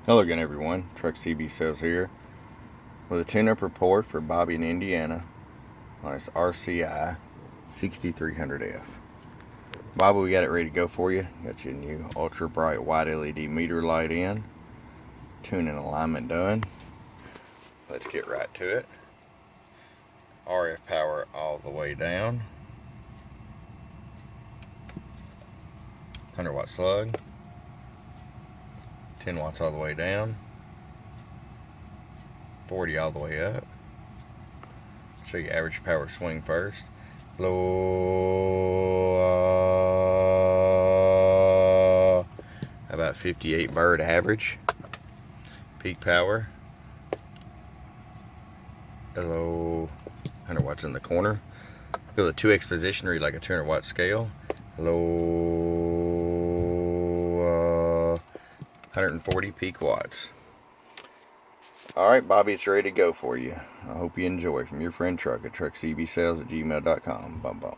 Hello again, everyone. Truck CB Sales here with a tune-up report for Bobby in Indiana on his RCI-6300F. Bobby, we got it ready to go for you. Got your new ultra bright white LED meter light in. Tuning alignment done. Let's get right to it. RF power all the way down. 100-watt slug. 10 watts all the way down, 40 all the way up. Show you average power swing first. Low, about 58 bird average. Peak power. Hello, 100 watts in the corner. Feel the 2x position, read like a 200-watt scale. Low, 140 peak watts. Alright, Bobby, it's ready to go for you. I hope you enjoy. From your friend Truck at truckcbsales@gmail.com. Bum bum.